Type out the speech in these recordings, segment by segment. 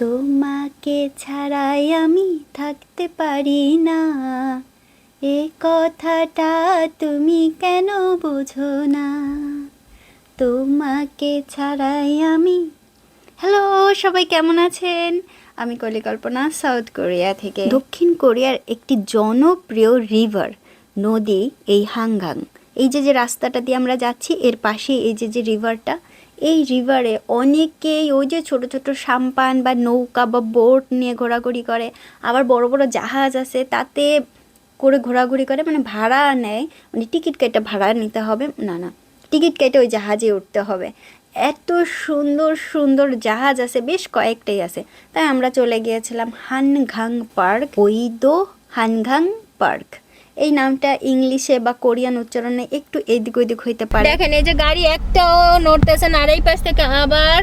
তোমাকে ছাড়াই আমি থাকতে পারি না, এ কথাটা তুমি কেন বোঝো না, তোমাকে ছাড়াই আমি। হ্যালো সবাই, কেমন আছেন? আমি কলিকল্পনা, সাউথ কোরিয়া থেকে। দক্ষিণ কোরিয়ার একটি জনপ্রিয় রিভার, নদী এই হাংগাং। এই যে রাস্তাটা দিয়ে আমরা যাচ্ছি, এর পাশে এই যে রিভারটা, এই রিভারে অনেকেই ওই যে ছোট ছোট সাম্পান বা নৌকা বা বোট নিয়ে ঘোরাঘুরি করে, আবার বড় বড় জাহাজ আছে তাতে করে ঘোরাঘুরি করে, মানে ভাড়া নেয়, মানে টিকিট কেটে ভাড়া নিতে হবে, না টিকিট কেটে ওই জাহাজে উঠতে হবে। এত সুন্দর সুন্দর জাহাজ আছে, বেশ কয়েকটাই আছে। তাই আমরা চলে গিয়েছিলাম হানগাং পার্ক, ওইদো হানগাং পার্ক। এই নামটা ইংলিশে বা কোরিয়ান উচ্চারণে একটু এদিক ওদিক হইতে পারে। দেখেন এই যে গাড়ি একটাও নড়তেছে না, আর এই পাশ থেকে আবার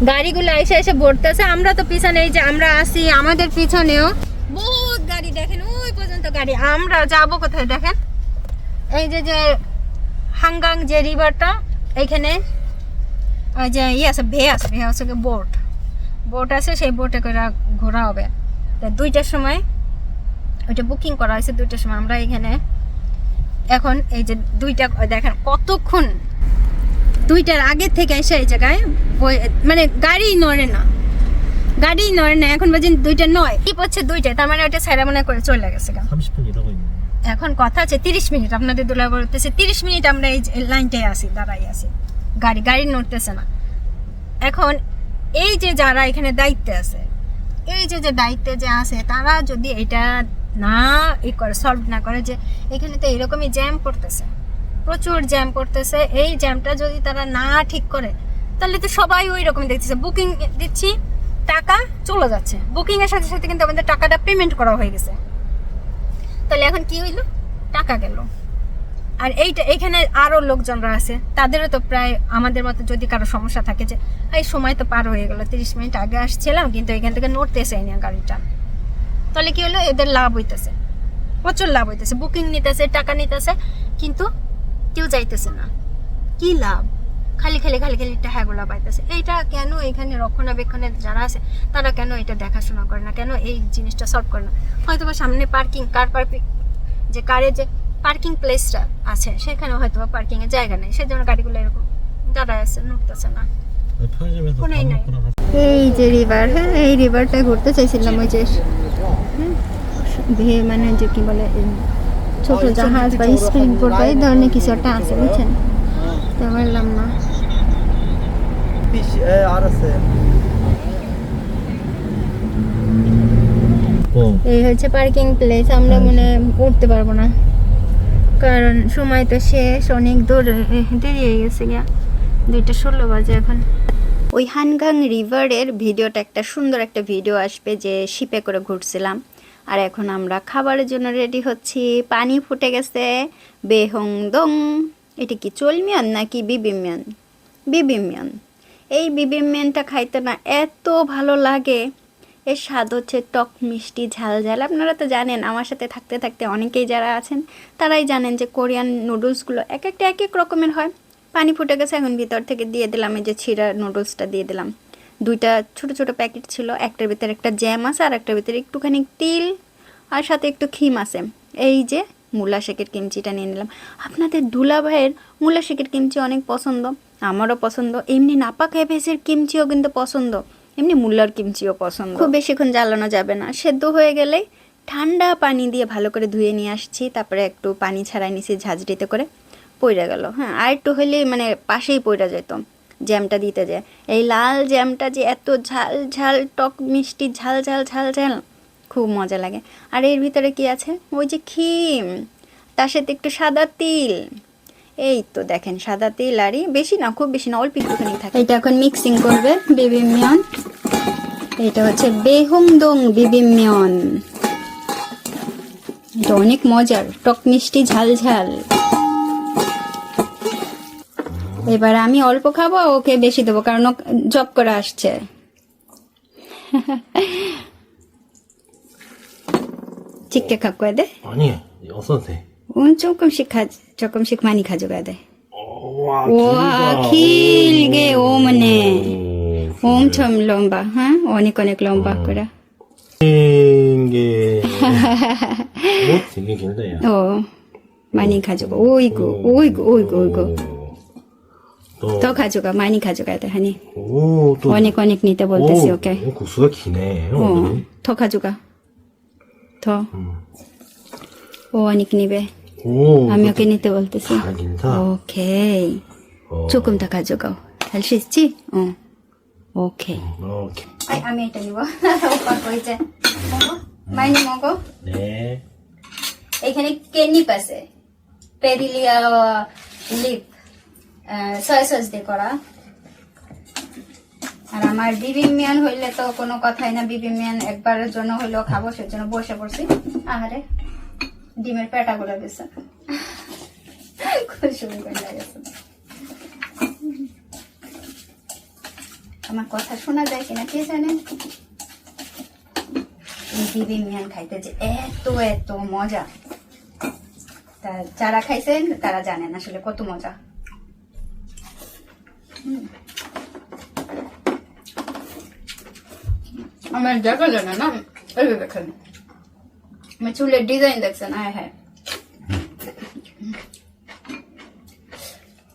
গাড়িগুলো এসে এসে ভরতেছে। আমরা তো পিছনে, এই যে আমরা আসি, আমাদের পিছনেও বহুত গাড়ি, দেখেন ওই পর্যন্ত গাড়ি। আমরা যাব কোথায় দেখেন, এই যে হাংগাং যে রিভারটা, এইখানে ওই যে আছে ভে আছে বোট আছে, সেই বোটে করে ঘোরা হবে। তো 2টার সময় ওইটা বুকিং করা হয়েছে, 2টার সময়। আমরা এখানে এখন এই যে 2টা, দেখেন কতক্ষণ, 2টার আগে থেকে এসে এই জায়গায় মানে গাড়ি নড়ে না। এখন বাজে 2:09, কি পড়ছে 2টায়, তার মানে ওইটা ছাইরা মনে করে চলে গেছে। 30분 이라고 있네. এখন কথা আছে 30 মিনিট, আপনাদের দুলা বলতেছে 30 মিনিট আমরা এই লাইনটায় আসি, দাঁড়াই আছি, গাড়ি নড়তেছে না। এখন এই যে যারা এখানে দায়িত্বে আছে, এই যে দায়িত্বে যে আছে, তারা যদি এটা না সলভ না করে, যে এখানে তো এরকমই জ্যাম পড়তেছে, প্রচুর জ্যাম পড়তেছে, এই জ্যামটা যদি তারা না ঠিক করে, তাহলে তো সবাই ওই রকম দেখতেছে, বুকিং দিচ্ছি, টাকা চলে যাচ্ছে, বুকিং এর সাথে সাথে কিন্তু আমাদের টাকাটা পেমেন্ট করা হয়ে গেছে। তাহলে এখন কি হইলো, টাকা গেল। আর এইখানে আরো লোকজনরা আছে, তাদেরও তো প্রায় আমাদের মতো যদি কারো সমস্যা থাকে, যে এই সময় তো পার হয়ে গেল, 30 মিনিট আগে আসছিলাম কিন্তু এখান থেকে নড়তেছে না গাড়িটা, তাহলে কি হলো, এদের লাভ হইতেছে, প্রচুর লাভ হইতেছে, বুকিং নিতেছে, টাকা নিতেছে, কিন্তু কেউ যাইতেছে না। কি লাভ, খালি টাকাগুলো পাইতেছে। এইটা কেন এখানে রক্ষণাবেক্ষণের যারা আছে তারা কেন এটা দেখাশোনা করে না, কেন এই জিনিসটা সলভ করে না? হয়তো বা সামনে যে কারের যে পার্কিং প্লেসটা আছে, সেখানে হয়তো বা পার্কিং এর জায়গা নেই, সেজন্য গাড়িগুলো এরকম দাঁড়ায় আছে, নড়তেছে না। এই যে রিভার, হ্যাঁ এই রিভারটা ঘুরতে চাইছিলাম, ওই যে মানে যে কি বলে, ছোট জাহাজ বা স্পিড বোট বা এই ধরনের কিছু একটা আছে, বুঝছেন? তো বললাম না, এই হচ্ছে পার্কিং প্লেস। আমরা মনে উঠতে পারবো না, কারণ সময় তো শেষ, অনেক দূর, দেরি হয়ে গেছে গিয়া, 2:16 বাজে এখন। ওই হানগাং রিভারের ভিডিওটা, একটা সুন্দর একটা ভিডিও আসবে যে শিপে করে ঘুরছিলাম। আর এখন আমরা খাবারের জন্য রেডি হচ্ছি। পানি ফুটে গেছে, বেহংদং, এটা কি চলমিয়ন নাকি বিবিমিয়ন? এই বিবিমিয়নটা খাইতে না এত ভালো লাগে। এর স্বাদ হচ্ছে টক মিষ্টি ঝাল। আপনারা তো জানেন, আমার সাথে থাকতে থাকতে অনেকেই যারা আছেন তারাই জানেন যে কোরিয়ান নুডলসগুলো এক এক রকমের হয়। পানি ফুটে গেছে, এখন ভিতর থেকে দিয়ে দিলাম এই যে ছিঁড়া নুডলসটা দিয়ে দিলাম। 2টা ছোট ছোট প্যাকেট ছিল, একটার ভিতরে একটা জ্যাম আছে, আর একটার ভিতরে একটুখানি তিল আর সাথে একটু খিম আছে। এই যে মূলা শেকের কিমচিটা নিয়ে নিলাম। আপনাদের দুলা ভাইয়ের মূলা শেকের কিমচি অনেক পছন্দ, আমারও পছন্দ। এমনি নাপা ক্যাবেজের কিমচিও কিন্তু পছন্দ, এমনি মূলার কিমচিও পছন্দ। খুব বেশিক্ষণ জ্বালানো যাবে না, সেদ্ধ হয়ে গেলে ঠান্ডা পানি দিয়ে ভালো করে ধুয়ে নিয়ে আসছি, তারপরে একটু পানি ছাড়াই নিছি ঝাঁঝরিতে করে, পইরা গেল। হ্যাঁ, আর একটু হলে মানে পাশেই পইরা যেত জ্যামটা দিতে যায়। এই লাল জ্যামটা যে এত ঝাল টক মিষ্টি ঝাল খুব মজা লাগে। আর এর ভিতরে কি আছে, ওই যে খিম, তার সাথে একটু সাদা তিল। এই তো দেখেন, সাদা তিল, আরই বেশি না, খুব বেশি না, অল্প একটুখানি থাকে। এটা এখন মিক্সিং করবে বিবিমিয়ন। এটা হচ্ছে বেহংদং বিবিমিয়ন। এটা অনেক মজার, টক মিষ্টি ঝাল। এবার আমি অল্প খাবো, ওকে বেশি দেবো, কারণ ও জব করে আসছে। চিককে খাক 돼? 아니, 없어도 돼. 조금씩 많이 가져가야 돼. 와, 길게 오므네. 엄청 লম্বা হ্যাঁ অনেক অনেক লম্বা করে 게 뭐 되게 길다 야. 어 많이 가져가 오이고 오이고 오이고 오이고 또 더 가져가 많이 가져가야 돼 하니 오, 또 অনেক অনেক নিতে বলতেছি ওকে 국수가 기네. 오늘은. 더 가져가 더 ও অনেক নিবে 오, আমি ওকে নিতে বলতেছি 잘 인사. 오케이 어, 조금 더 가져가ও 할 수 있지? 어 오케이 오케이. 아이 আমি এটা নিব ওপর কইছে মগো মাইনি মগো 네. এখানে কেনিপ আছে পেরিলিয়া লিপ সয়া সস দিয়ে করা আর আমার বিবিমিয়ান হইলে তো কোনো কথাই না বিবিমিয়ান একবারের জন্য হইলেও খাবো সেজন্য বসে পড়ছি আহারে ডিমের পেটা গুলো গেছে খুশি করে গেছে আমার কথা শোনা যায় কিনা কে জানে এই বিবিমিয়ান খাইতে যে এত এত মজা তা যারা খাইছেন তারা জানেন আসলে কত মজা আমার দেখা যায় না এইভাবে দেখেন আমার চুলের ডিজাইন দেখছেন হ্যাঁ হ্যাঁ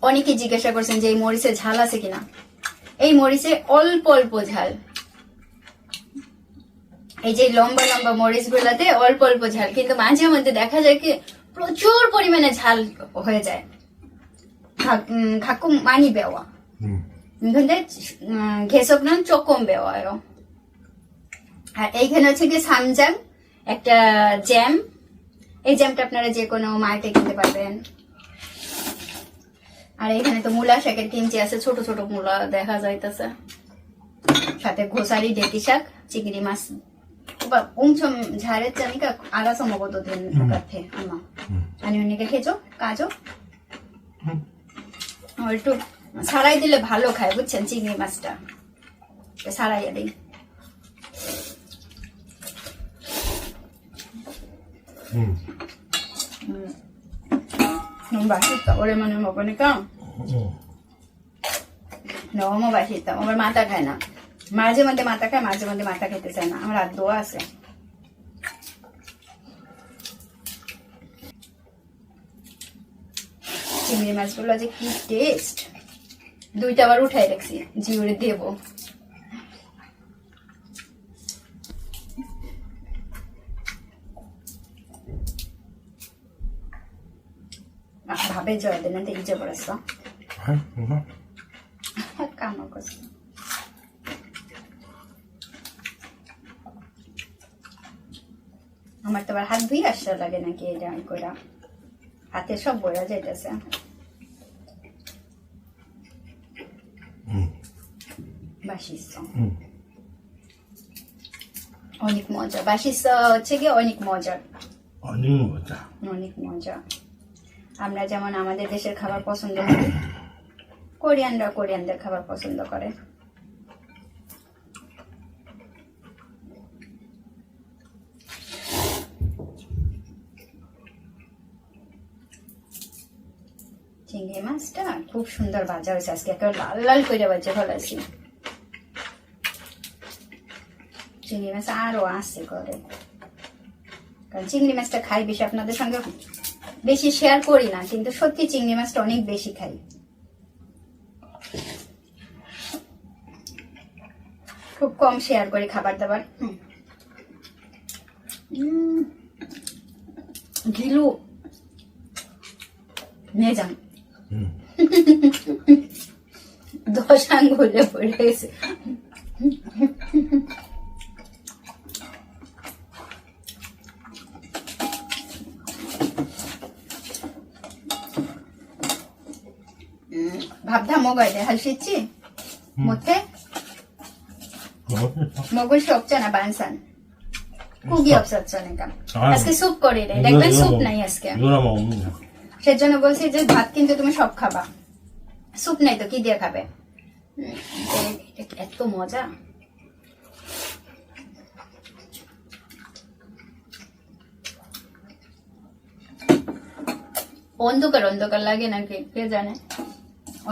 অনেকে জিজ্ঞাসা করছেন যে এই মরিচে ঝাল আছে কিনা এই মরিচে অল্প অল্প ঝাল এই যে লম্বা লম্বা মরিচ গুলাতে অল্প অল্প ঝাল কিন্তু মাঝে মধ্যে দেখা যায় কি প্রচুর পরিমাণে ঝাল হয়ে যায় 가끔 많이 매워 근데 계속은 조금 매워요 আর এইখানে হচ্ছে কি সামজাং একটা জ্যাম এই জ্যামটা আপনারা যে কোনো মার্কেটে কিনতে পারবেন আর এখানে তো মূলা শাকের কিমচি আছে ছোট ছোট মূলা দেখা যাইতেছে সাথে ঘোষারি ডেকি শাক চিংড়ি মাছ 오빠 엄청 잘했자니까 알아서 먹어도 되는 것 같아 아마 아니 언니가 해줘? 까줘? একটু সারাই দিলে ভালো খায় বুঝছেন চিংড়ি মাছটা সারাইয়া দিই 너무 맛있다 오랜만에 먹으니까 너무 맛있다 오늘 মাথা খায় না মাঝে মধ্যে মাথা খায় মাঝে মধ্যে মাথা খেতে চায় না আমার আর দোয়া আছে চিংড়ি মাছগুলো যে কি টেস্ট দুইটা আবার উঠাই রাখছি জিউরে দেব ভাবে জয় দেন তো ইজে পড়েছ কামড় করছে আমার তো আবার হাত ধুই আসতে লাগে নাকি এটা আমি কইরা হাতে সব বয়া যাইতেছে বাসিস অনেক মজা বাসিস হচ্ছে কি অনেক মজা 어느 거다. অনেক মজা আমরা যেমন আমাদের দেশের খাবার পছন্দ করি কোরিয়ানরা কোরিয়ানদের খাবার পছন্দ করে চিংড়ি মাছটা খুব সুন্দর ভাজা হয়েছে আজকে একেবারে লাল লাল করে ভাজা ফেলাইছি চিংড়ি মাছ আরো আসছে করে কারণ চিংড়ি মাছটা খাই বেশি আপনাদের সঙ্গে বেশি শেয়ার করি না কিন্তু সত্যি চিংড়ি মাছটা অনেক বেশি খাই খুব কম শেয়ার করি খাবার দাবার ঘিলু নেজাম 10 আঙ্গুলে পড়ে গেছে 밥다 먹어야 돼. 할 수 있지? 못해? 먹을 수 없잖아, 반산. 국이 없었잖아. আজকে স্যুপ করে রে দেখবেন স্যুপ নাই আজকে 이거랑 먹으면 সেজন্য বলছি যে ভাত কিন্তু তুমি সব খাবা স্যুপ নাই তো কি দিয়ে খাবে এত মজা অন্ধকার অন্ধকার লাগে নাকি কে জানে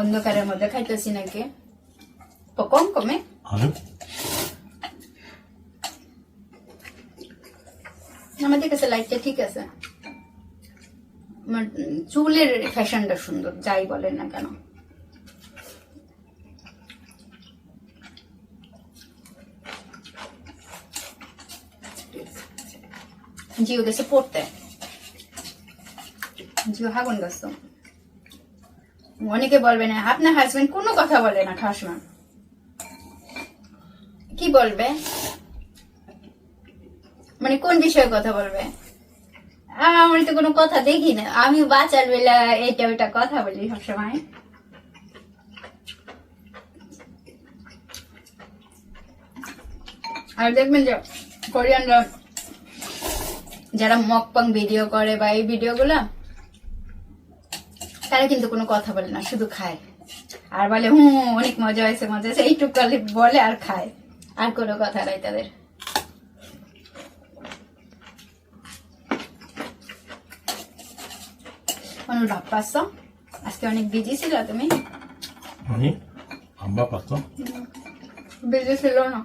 অন্ধকারের মধ্যে খাইতেছি নাকি কম কমে 아니? আমাদের কাছে লাইটটা ঠিক আছে, আমার চুলের ফ্যাশনটা সুন্দর, যাই বলেন না কেন। জিও গেছে পড়তে, জিও হাগুন গেছে। অনেকে বলবে না আপনার হাজবেন্ড কোনো কথা বলে না খাওয়ার সময়, কি বলবে, মানে কোন বিষয়ে কথা বলবে? আমি তো কোনো কথা দেখি না, আমি বাচ্চার বেলা এটা ওইটা কথা বলি সবসময়। আর দেখবেন যে কোরিয়ানরা যারা মকপাং ভিডিও করে বা এই ভিডিওগুলা, তারা কিন্তু কোনো কথা বলে না, শুধু খায় আর বলে অনেক মজা হয়েছে মজা হয়েছে, এইটুকু বলে আর খায়, আর কোনো কথা নাই তাদের। অনুরাগ পাচ্ছ, আজকে অনেক বিজি ছিল তুমি? 아니? 안 바빴어? বিজি ছিল না?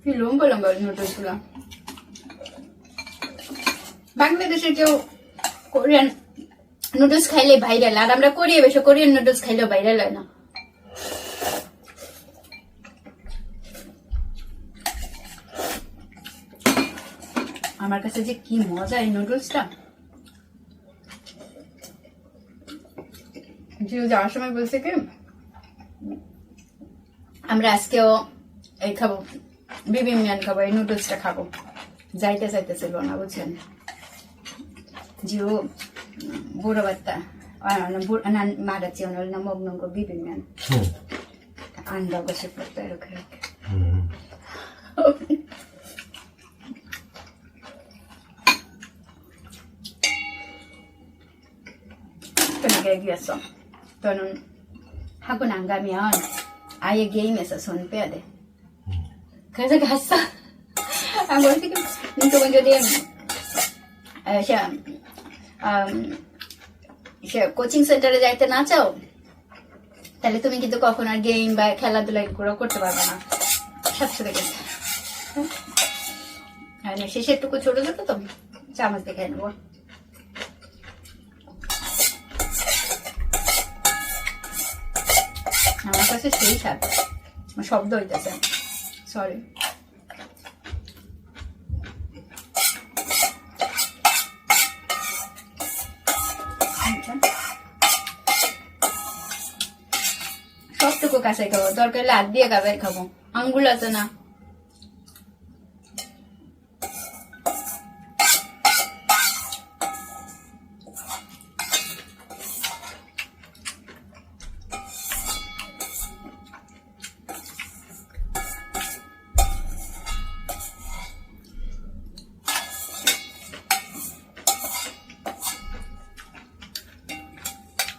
কি লম্বা লম্বা নুডলস গুলা। বাংলাদেশে কেউ কোরিয়ান নুডলস খাইলে ভাইরাল, আর আমরা কোরিয়া বেশি কোরিয়ান নুডলস খাইলেও ভাইরাল হয় না। আমার কাছে যে কি মজা এই নুডলসটা। জিও যাওয়ার সময় বলছে কি আমরা আজকেও এই খাবো, বিবিম্যান খাবো, এই নুডলসটা খাবো, যাইতে চাইতেছিল না বুঝছেন। জিও বুড়ো বাত্তা 말았지 오늘 나 먹는 거 비빔면 응. 안 가고 싶었다 이렇게. 그러니까 얘기했어. 너는 학원 안 가면 아예 게임에서 손 빼야 돼. 그래서 갔어. 아, 뭐 지금 이쪽은 যদি সে কোচিং সেন্টারে যাইতে না চাও, তাহলে তুমি কিন্তু কখন আর গেম বা খেলাধুলা এগুলো করতে পারবে না, সাথে গেছে। আর শেষেরটুকু ছোট ছোট তো চামচ দেখে নেবো। আমার কাছে সেই স্বাদ, শব্দ হইতেছে, সরি। সবটুকু কাছে খাবো, দরকার হলে হাত দিয়ে কাবাই খাবো, আঙ্গুল আছে না।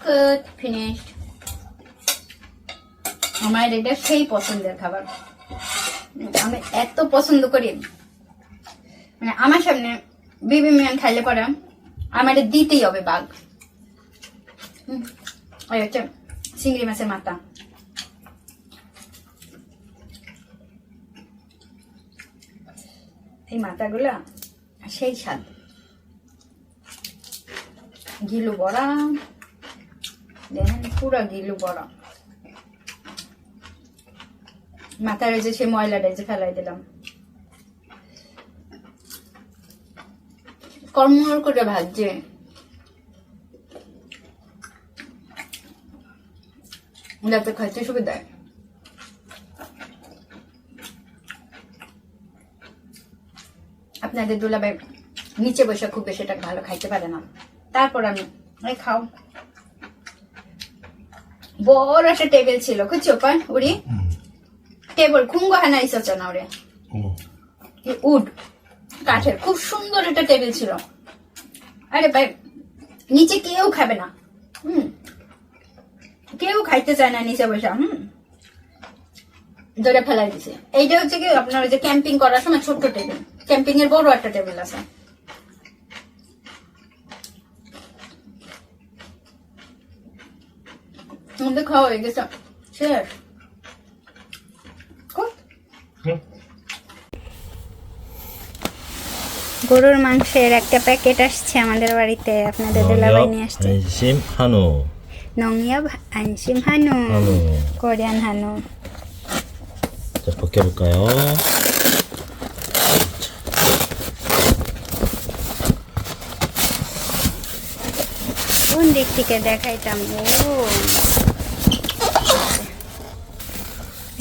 Good, finished. আমার এটা সেই পছন্দের খাবার, আমি এত পছন্দ করি, মানে আমার সামনে বিবিম্যান খাইলে পরে আমার দিতেই হবে বাঘ। ওই হচ্ছে চিংড়ি মাছের মাথা, এই মাথাগুলা সেই স্বাদ, গিলু বড়া, দেখেন পুরা গিলু বড়া। মাথায় যে সে ময়লাটা যে ফেলাই দিলাম, কর্মর করে ভাজছে, যাতে খাইতে সুবিধা। আপনাদের দুলাভাই নিচে বসে খুব বেশি এটা ভালো খাইতে পারে না, তারপর আমি খাও। বড় একটা টেবিল ছিল, খুঁজছো পায় উড়ি টেবিল খুঙ্গো হানা ইসছ না ওরে, উড কাঠের খুব সুন্দর একটা টেবিল ছিল। আরে ভাই নিচে কেউ খাবে না, কেউ খাইতে চায় না নিচে বসে, ধরে ফেলাই দিছে। এইটা হচ্ছে কি আপনার ওই যে ক্যাম্পিং করার সময় ছোট্ট টেবিল, ক্যাম্পিং এর বড় একটা টেবিল আছে। আমাদের খাওয়া হয়ে গেছে শেষ গরুর মাংসের একটা প্যাকেট আসছে আমাদের বাড়িতে, আপনাদের দুলাভাই নিয়ে আসছে। 안심 한우. 농협 안심 한우, 한우. কোরিয়ান 한우। 자, 벗겨볼까요? কোন দিক থেকে দেখাইতাম? ও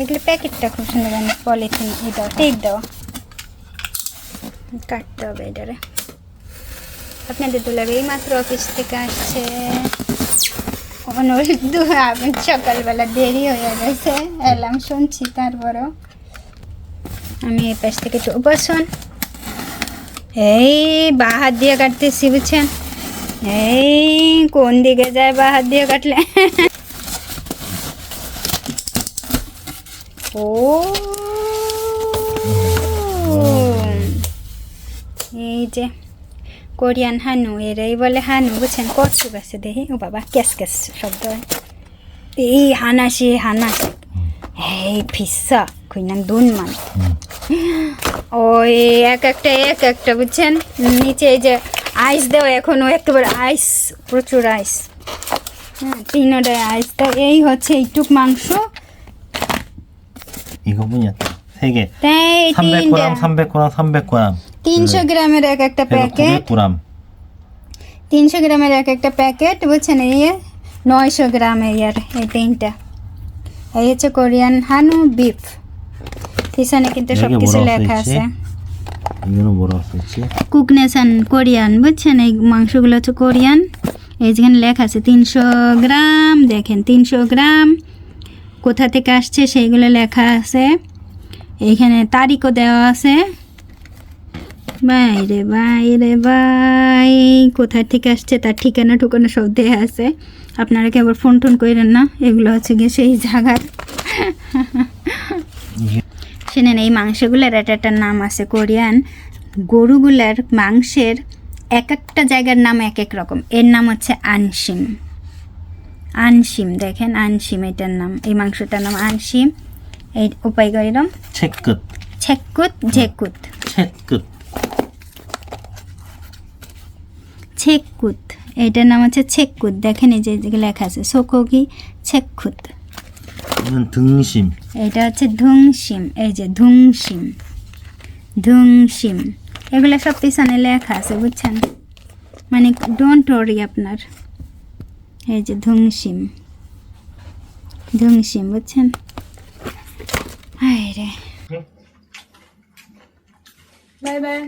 এগুলো প্যাকেটটা খুব সুন্দর, পলিথিন এটাও টেপ দাও, কাটতে হবে এটারে। আপনাদের দুলাভাই এই মাত্র অফিস থেকে আসছে। সকালবেলা দেরি হয়ে গেছে, এলাম শুনছি, তারপরও আমি এই পাশ থেকে বসুন। এই বা হাত দিয়ে কাটতেছি, বুঝছেন? এই কোন দিকে যায় বা হাত দিয়ে কাটলে? ও এই যে কোরিয়ান হানু, এরাই বলে হানু, বুঝছেন? কচু গাছে দেখি, ও বাবা ক্যাস ক্যাস শব্দ হয়। এই হানাসি হানাসি, এই ফিসা কইনাম দুন মান। ওই এক একটা বুঝছেন, নিচে এই যে আইস দেওয়া, এখনো একেবারে আইস, প্রচুর আইস। হ্যাঁ, তিনটায় আইস। তা এই হচ্ছে এইটুক মাংস, 이거분이야. 3개. তাই 300g, 300g, 300g. 300 গ্রামের এক একটা প্যাকেট, 900g. 300 গ্রামের এক একটা প্যাকেট, বুঝছেন? এই 900 গ্রামের এই তিনটা। এই হচ্ছে কোরিয়ান হানু বিফ। পিছনে কিন্তু সব কিছু লেখা আছে। 이거는 뭐라고 써있지? কুকনেশন কোরিয়ান, বুঝছেন? এই মাংসগুলো হচ্ছে কোরিয়ান। এই যেখানে লেখা আছে 300 গ্রাম, দেখেন 300 গ্রাম কোথা থেকে আসছে সেইগুলো লেখা আছে। এইখানে তারিখও দেওয়া আছে। বাইরে বাইরে বাই, কোথা থেকে আসছে তার ঠিকানা টুকানা সব দেওয়া আছে। আপনারা কি আবার ফোন টোন করেন না, এগুলো হচ্ছে গিয়ে সেই জায়গার। শুনেন, এই মাংসগুলোর একটা নাম আছে কোরিয়ান। গরুগুলার মাংসের এক একটা জায়গার নাম এক এক রকম। এর নাম হচ্ছে আনসিম। আনসিম, দেখেন আনসিম এটার নাম, এই মাংসটার নাম আনসিম। এই উপায় করিলাম 채끝. ছেকুত ঝেকুত, 채끝. ছেকুত, এটার নাম হচ্ছে ছেকুত। দেখেন এই যে লেখা আছে সোকোগি ছেকুত। 이건 등심. এটা হচ্ছে ধুংসিম, এই যে ধুংসিম, ধুংসিম। এগুলো সব পিছনে লেখা আছে, বুঝছেন? মানে ডোন্ট ওয়ারি আপনার। এই যে ধুংসিম, ধুংসিম, বুঝছেন? হায় রে, বাই বাই।